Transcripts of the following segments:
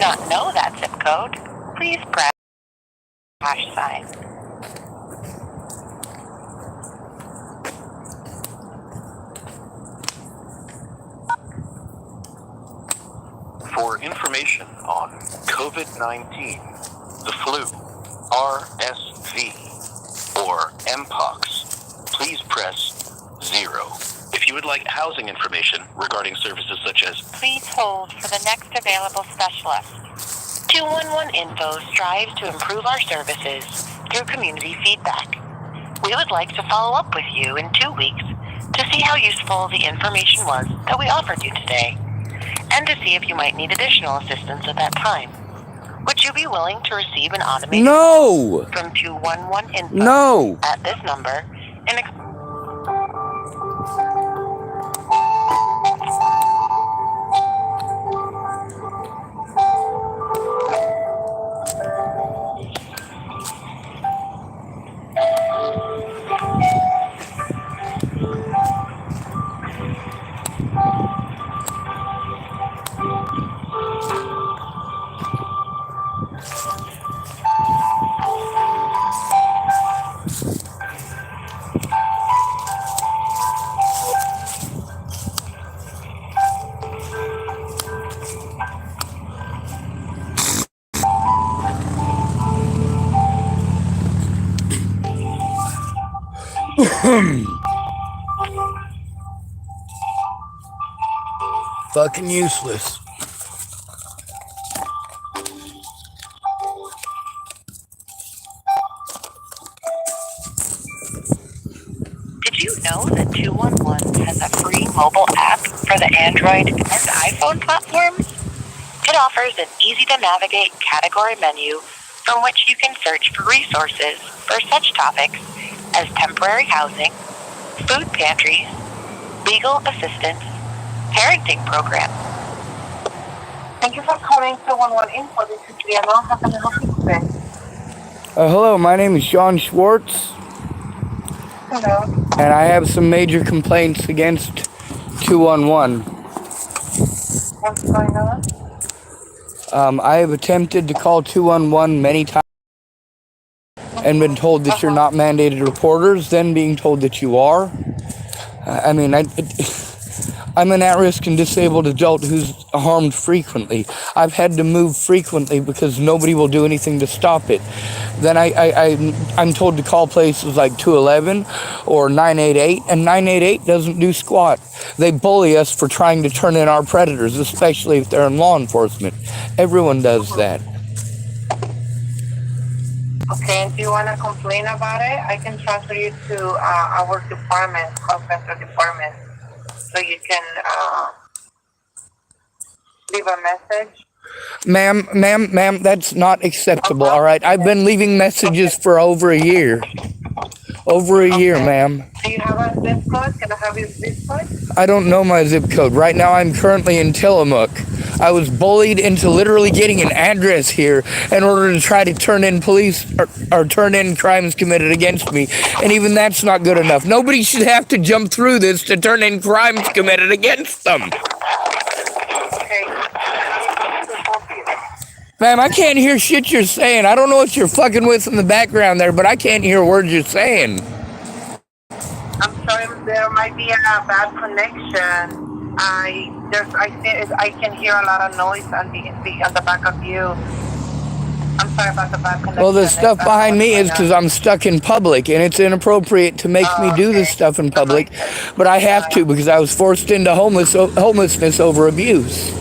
not know that zip code, please press hash sign. For information on COVID-19, the flu, RSV, or Mpox, please press 0. If you would like housing information regarding services such as Please hold for the next available specialist. 211 Info strives to improve our services through community feedback. We would like to follow up with you in 2 weeks to see how useful the information was that we offered you today, and to see if you might need additional assistance at that time. Would you be willing to receive an automated No! call from 211 Info No! at this number in a Fucking useless. Did you know that 211 has a free mobile app for the Android and iPhone platforms? It offers an easy-to-navigate category menu from which you can search for resources for such topics as temporary housing, food pantries, legal assistance, parenting programs. Thank you for calling 211 Info. This is Liana. How can I help you today? Hello, my name is Sean Schwartz, Hello. and I have some major complaints against 211. What's going on? I have attempted to call 211 many times and been told that you're not mandated reporters, then being told that you are. I'm an at-risk and disabled adult who's harmed frequently. I've had to move frequently because nobody will do anything to stop it. Then I'm told to call places like 211 or 988, and 988 doesn't do squat. They bully us for trying to turn in our predators, especially if they're in law enforcement. Everyone does that. Okay, and do you want to complain about it? I can transfer you to our department, call center department, so you can leave a message. Ma'am, that's not acceptable, all right? I've been leaving messages for over a year. Over a year, ma'am. Do you have a zip code? Can I have your zip code? I don't know my zip code. Right now, I'm currently in Tillamook. I was bullied into literally getting an address here in order to try to turn in police or turn in crimes committed against me. And even that's not good enough. Nobody should have to jump through this to turn in crimes committed against them. Okay. Ma'am, I can't hear shit you're saying. I don't know what you're fucking with in the background there, but I can't hear words you're saying. I'm sorry, there might be a bad connection. I can hear a lot of noise on the back of you. I'm sorry about the bad connection. Well, the stuff behind me is because I'm stuck in public, and it's inappropriate to make me do this stuff in public, but I have to because I was forced into homelessness over abuse.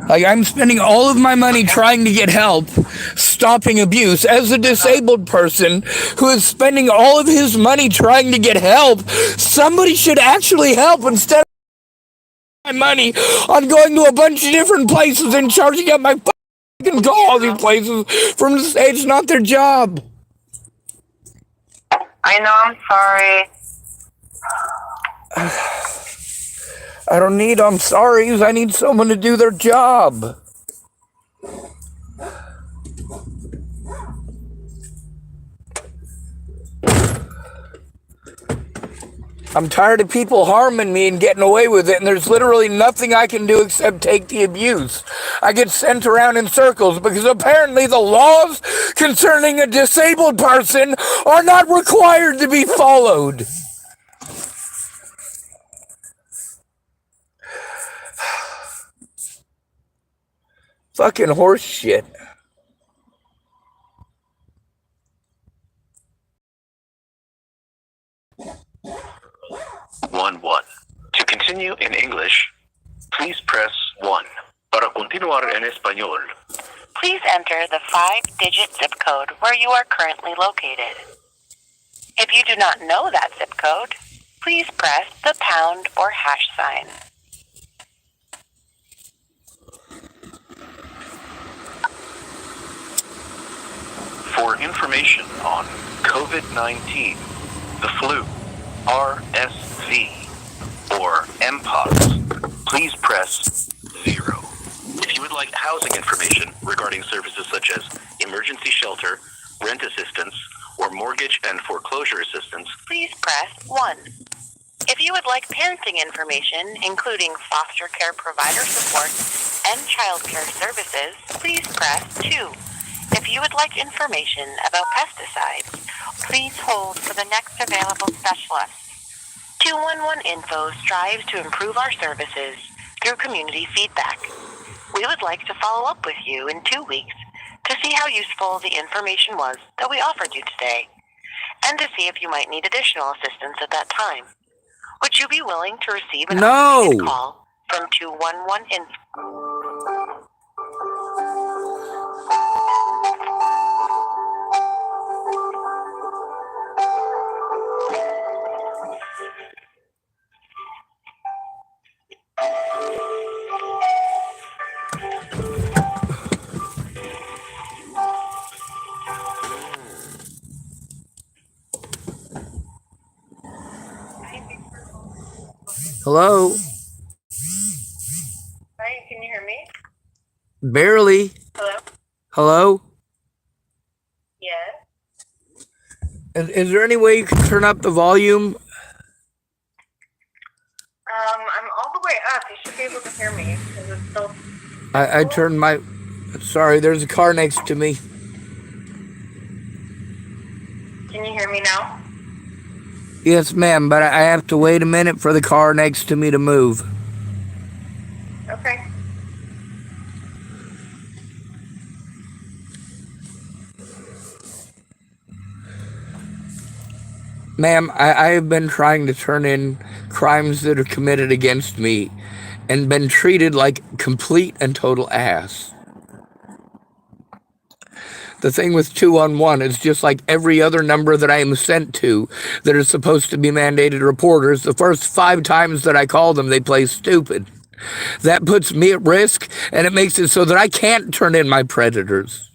Like, I'm spending all of my money trying to get help, stopping abuse. As a disabled person who is spending all of his money trying to get help, somebody should actually help instead of my money on going to a bunch of different places and charging up my fucking call all these places from the state. It's not their job. I know, I'm sorry. I don't need I'm sorry's. I need someone to do their job. I'm tired of people harming me and getting away with it, and there's literally nothing I can do except take the abuse. I get sent around in circles because apparently the laws concerning a disabled person are not required to be followed. Fucking horse shit. One. To continue in English, please press 1. Para continuar en español, Please enter the 5-digit zip code where you are currently located. If you do not know that zip code, please press the pound or hash sign. For information on COVID-19, the flu, RSV, or Mpox, please press 0. If you would like housing information regarding services such as emergency shelter, rent assistance, or mortgage and foreclosure assistance, Please press 1. If you would like parenting information, including foster care provider support and child care services, please press 2. If you would like information about pesticides, please hold for the next available specialist. 211 Info strives to improve our services through community feedback. We would like to follow up with you in 2 weeks to see how useful the information was that we offered you today, and to see if you might need additional assistance at that time. Would you be willing to receive an automated call from 211 Info? Hello? Hi, can you hear me? Barely. Hello? Hello? Yes. Is there any way you can turn up the volume? I'm all the way up. You should be able to hear me because it's still. I turned my... Sorry, there's a car next to me. Can you hear me now? Yes, ma'am, but I have to wait a minute for the car next to me to move. Okay. Ma'am, I have been trying to turn in crimes that are committed against me and been treated like complete and total ass. The thing with 211 is just like every other number that I am sent to that are supposed to be mandated reporters, the first 5 times that I call them, they play stupid. That puts me at risk, and it makes it so that I can't turn in my predators.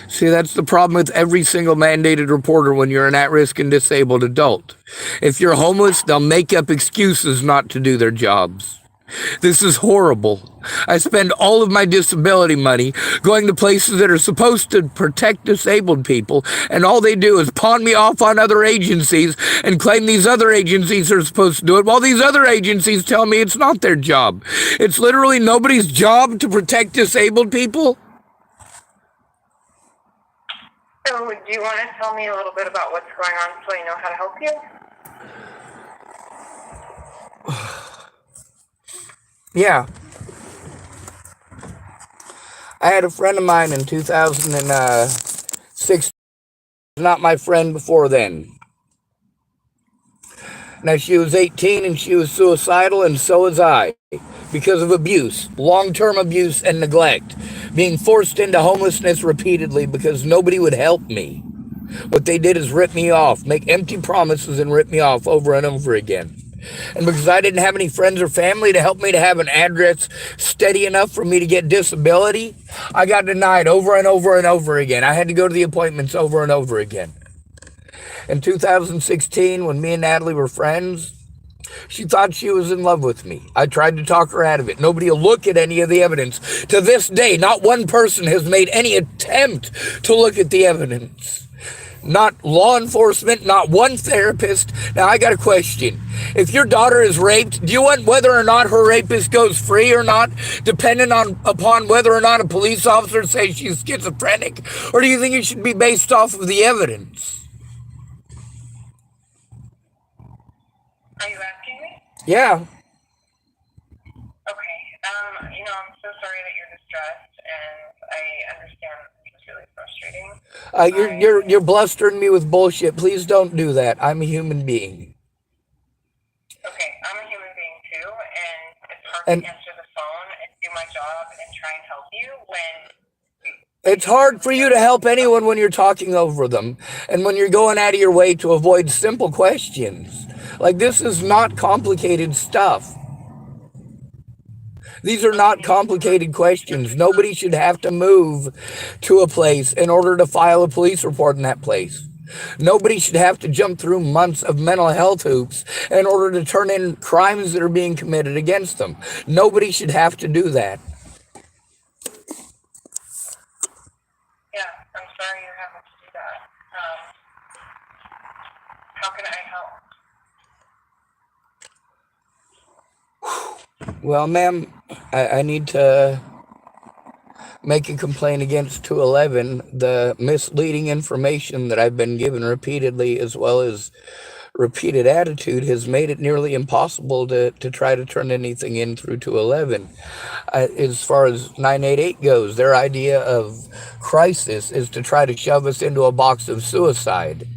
See, that's the problem with every single mandated reporter when you're an at-risk and disabled adult. If you're homeless, they'll make up excuses not to do their jobs. This is horrible. I spend all of my disability money going to places that are supposed to protect disabled people, and all they do is pawn me off on other agencies and claim these other agencies are supposed to do it, while these other agencies tell me it's not their job. It's literally nobody's job to protect disabled people. So, do you want to tell me a little bit about what's going on so I know how to help you? Yeah. I had a friend of mine in 2006, not my friend before then. Now, she was 18 and she was suicidal, and so was I, because of abuse, long-term abuse and neglect, being forced into homelessness repeatedly because nobody would help me. What they did is rip me off, make empty promises and rip me off over and over again. And because I didn't have any friends or family to help me to have an address steady enough for me to get disability, I got denied over and over and over again. I had to go to the appointments over and over again. In 2016, when me and Natalie were friends, she thought she was in love with me. I tried to talk her out of it. Nobody will look at any of the evidence. To this day, not one person has made any attempt to look at the evidence. not law enforcement, not one therapist. Now, I got a question. If your daughter is raped, do you want whether or not her rapist goes free or not, dependent upon whether or not a police officer says she's schizophrenic? Or do you think it should be based off of the evidence? Are you asking me? Yeah. Okay. I'm so sorry that you're distressed, and I understand it's really frustrating. You're blustering me with bullshit. Please don't do that. I'm a human being. Okay, I'm a human being too, and it's hard And to answer the phone and do my job and try and help you when it's hard for you to help anyone when you're talking over them and when you're going out of your way to avoid simple questions. Like, this is not complicated stuff. These are not complicated questions. Nobody should have to move to a place in order to file a police report in that place. Nobody should have to jump through months of mental health hoops in order to turn in crimes that are being committed against them. Nobody should have to do that. Yeah, I'm sorry you're having to do that. How can I help? Well, ma'am, I need to make a complaint against 211. The misleading information that I've been given repeatedly, as well as repeated attitude, has made it nearly impossible to try to turn anything in through 211. As far as 988 goes, their idea of crisis is to try to shove us into a box of suicide.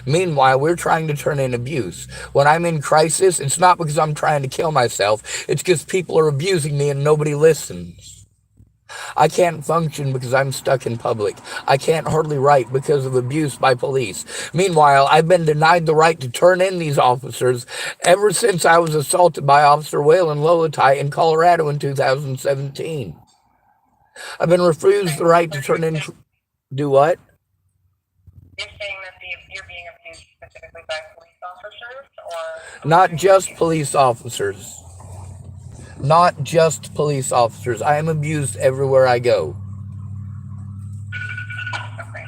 Meanwhile, we're trying to turn in abuse. When I'm in crisis, it's not because I'm trying to kill myself. It's because people are abusing me and nobody listens. I can't function because I'm stuck in public. I can't hardly write because of abuse by police. Meanwhile, I've been denied the right to turn in these officers ever since I was assaulted by Officer Waylon Lolotai in Colorado in 2017. I've been refused the right to turn in... Do what? You're saying that you're being abused specifically by police officers, or Not just police officers. Not just police officers. I am abused everywhere I go. okay?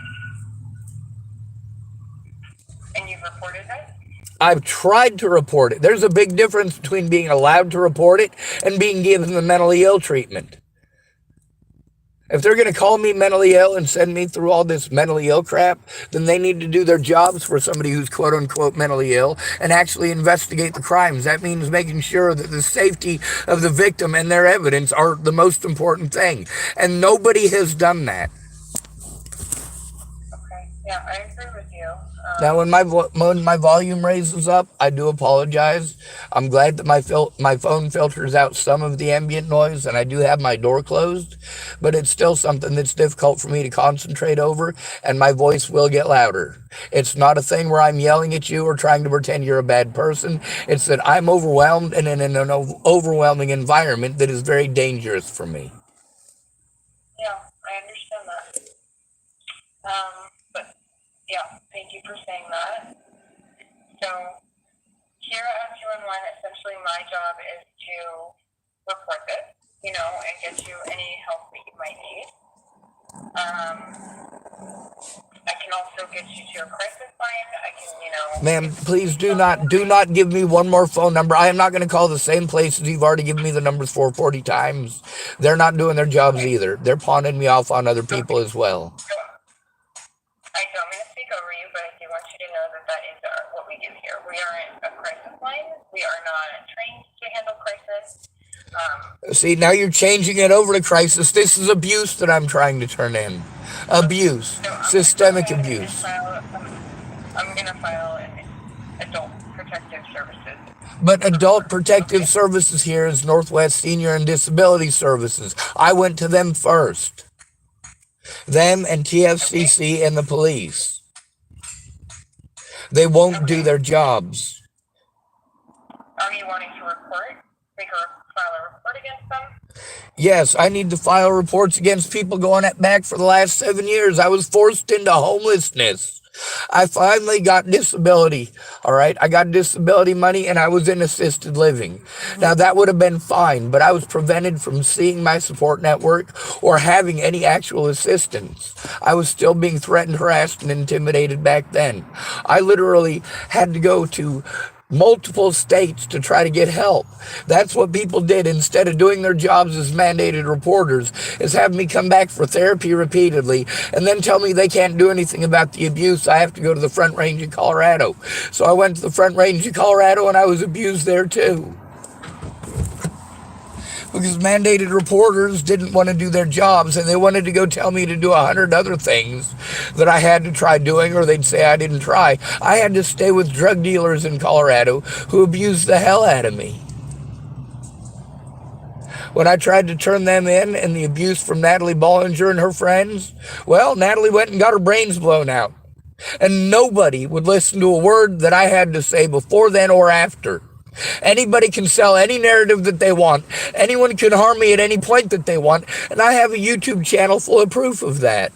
And you've reported that? I've tried to report it. There's a big difference between being allowed to report it and being given the mentally ill treatment. If they're going to call me mentally ill and send me through all this mentally ill crap, then they need to do their jobs for somebody who's quote unquote mentally ill and actually investigate the crimes. That means making sure that the safety of the victim and their evidence are the most important thing. And nobody has done that. Okay. Yeah, I agree with you. Now, when my volume raises up, I do apologize. I'm glad that my phone filters out some of the ambient noise, and I do have my door closed, but it's still something that's difficult for me to concentrate over, and my voice will get louder. It's not a thing where I'm yelling at you or trying to pretend you're a bad person. It's that I'm overwhelmed and in an overwhelming environment that is very dangerous for me. Yeah, I understand that. But yeah, thank you for saying that. So here at F211, essentially my job is to report this, and get you any help that you might need. I can also get you to your crisis line. I can, Ma'am, please do not give me one more phone number. I am not going to call the same places you've already given me the numbers for 40 times. They're not doing their jobs either. They're pawning me off on other people as well. I don't mean to speak over you, but I do want you to know that is what we do here. We aren't a crisis line. We are not trained to handle crisis. See, now you're changing it over to crisis. This is abuse that I'm trying to turn in. Abuse. Systemic abuse. I'm going to file an Adult Protective Services. But Adult Protective Services here is Northwest Senior and Disability Services. I went to them first. Them and TFCC and the police. They won't do their jobs. Are you wanting to file a report against them? Yes, I need to file reports against people going back for the last 7 years. I was forced into homelessness. I finally got disability. All right. I got disability money and I was in assisted living. Now that would have been fine, but I was prevented from seeing my support network or having any actual assistance. I was still being threatened, harassed, and intimidated back then. I literally had to go to multiple states to try to get help. That's what people did instead of doing their jobs as mandated reporters, is have me come back for therapy repeatedly and then tell me they can't do anything about the abuse. I have to go to the Front Range of Colorado. So I went to the Front Range of Colorado and I was abused there too. Because mandated reporters didn't want to do their jobs and they wanted to go tell me to do 100 other things that I had to try doing, or they'd say I didn't try. I had to stay with drug dealers in Colorado who abused the hell out of me. When I tried to turn them in and the abuse from Natalie Bollinger and her friends, well, Natalie went and got her brains blown out. And nobody would listen to a word that I had to say before then or after. Anybody can sell any narrative that they want. Anyone can harm me at any point that they want. And I have a YouTube channel full of proof of that.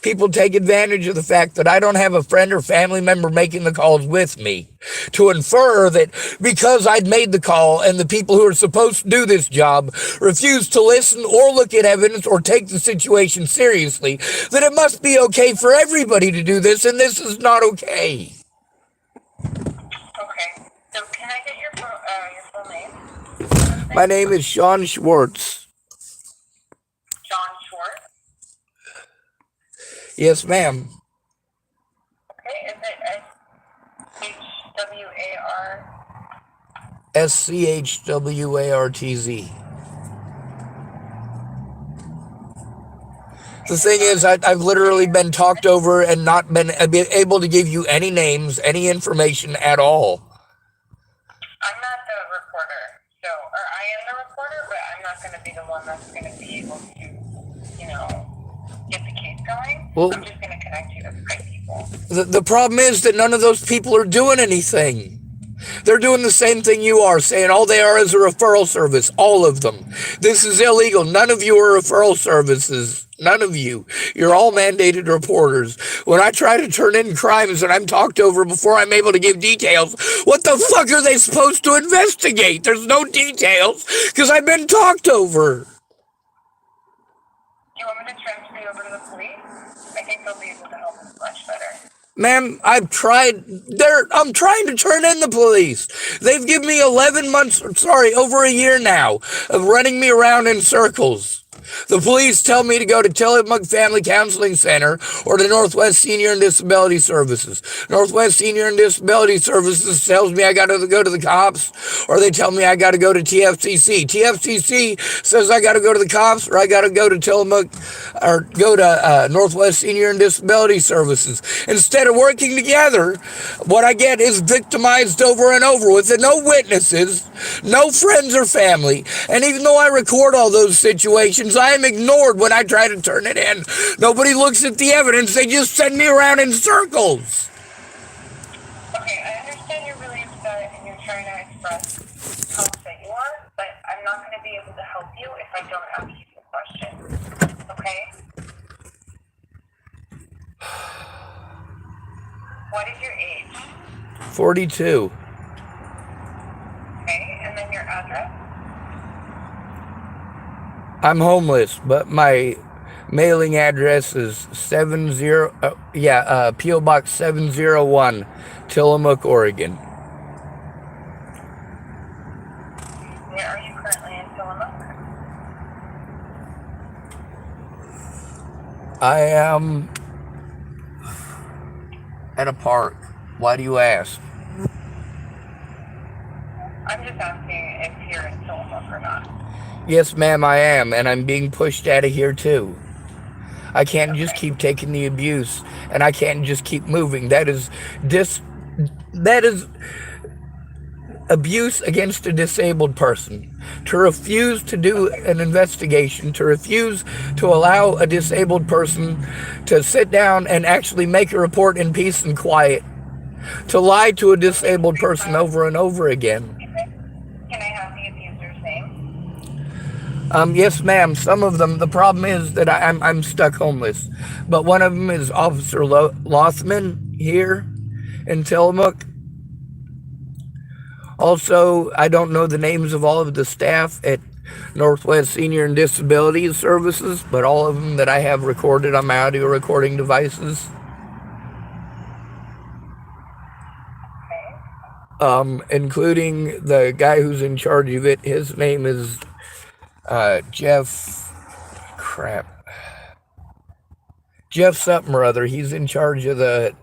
People take advantage of the fact that I don't have a friend or family member making the calls with me to infer that because I'd made the call and the people who are supposed to do this job refused to listen or look at evidence or take the situation seriously, that it must be okay for everybody to do this, and this is not okay. Okay. So can I get your full name? My name is Sean Schwartz. John Schwartz. Yes, ma'am. Okay. Is it SHWAR? SCHWARTZ. The thing is, I've literally been talked over and not been able to give you any names, any information at all. I'm not the reporter, or I am the reporter, but I'm not going to be the one that's going to be able to, get the case going. Well, I'm just going to connect you to the right people. The problem is that none of those people are doing anything. They're doing the same thing you are, saying all they are is a referral service, all of them. This is illegal. None of you are referral services. None of you. You're all mandated reporters. When I try to turn in crimes and I'm talked over before I'm able to give details, what the fuck are they supposed to investigate? There's no details because I've been talked over. Do you want me to transfer you over to the police? I think they'll be able to help us much better. Ma'am, I'm trying to turn in the police. They've given me 11 months, over a year now of running me around in circles. The police tell me to go to Tillamook Family Counseling Center or to Northwest Senior and Disability Services. Northwest Senior and Disability Services tells me I got to go to the cops, or they tell me I got to go to TFCC. TFCC says I got to go to the cops, or I got to go to Tillamook, or go to Northwest Senior and Disability Services. Instead of working together, what I get is victimized over and over with no witnesses, no friends or family. And even though I record all those situations, I am ignored when I try to turn it in. Nobody looks at the evidence. They just send me around in circles. Okay, I understand you're really upset and you're trying to express how upset you are, but I'm not going to be able to help you if I don't ask you the question. Okay? What is your age? 42. Okay, and then your address? I'm homeless, but my mailing address is P.O. Box 701, Tillamook, Oregon. Where are you currently in Tillamook? I am at a park. Why do you ask? I'm just asking if you're in Tillamook or not. Yes, ma'am, I am, and I'm being pushed out of here too. I can't just keep taking the abuse, and I can't just keep moving. That is abuse against a disabled person. To refuse to do an investigation, to refuse to allow a disabled person to sit down and actually make a report in peace and quiet, to lie to a disabled person over and over again. Can I have the abuser's name? Yes, ma'am. Some of them. The problem is that I'm stuck homeless. But one of them is Officer Lothman here in Tillamook. Also, I don't know the names of all of the staff at Northwest Senior and Disability Services, but all of them that I have recorded on my audio recording devices. Including the guy who's in charge of it. His name is Jeff something or other. He's in charge of the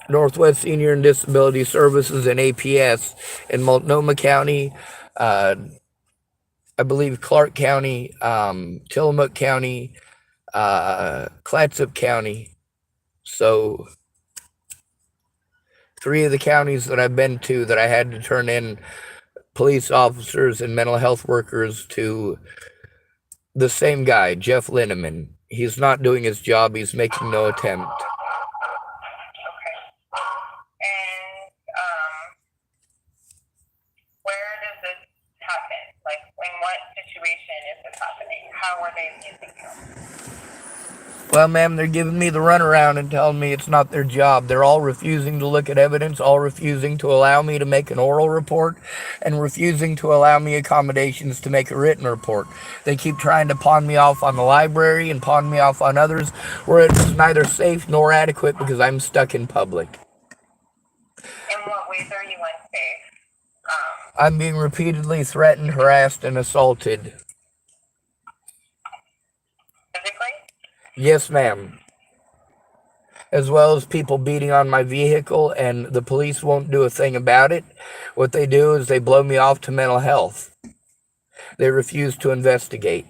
Northwest Senior and Disability Services and APS in Multnomah County, I believe Clark County, Tillamook County, Clatsop County. So 3 of the counties that I've been to that I had to turn in police officers and mental health workers to the same guy, Jeff Linneman. He's not doing his job. He's making no attempt. Okay. And where does this happen? Like, in what situation is this happening? How are they abusing you? Well, ma'am, they're giving me the runaround and telling me it's not their job. They're all refusing to look at evidence, all refusing to allow me to make an oral report, and refusing to allow me accommodations to make a written report. They keep trying to pawn me off on the library and pawn me off on others, where it's neither safe nor adequate because I'm stuck in public. In what ways are you unsafe? I'm being repeatedly threatened, harassed, and assaulted. Physically? Yes, ma'am. As well as people beating on my vehicle, and the police won't do a thing about it. What they do is they blow me off to mental health. They refuse to investigate.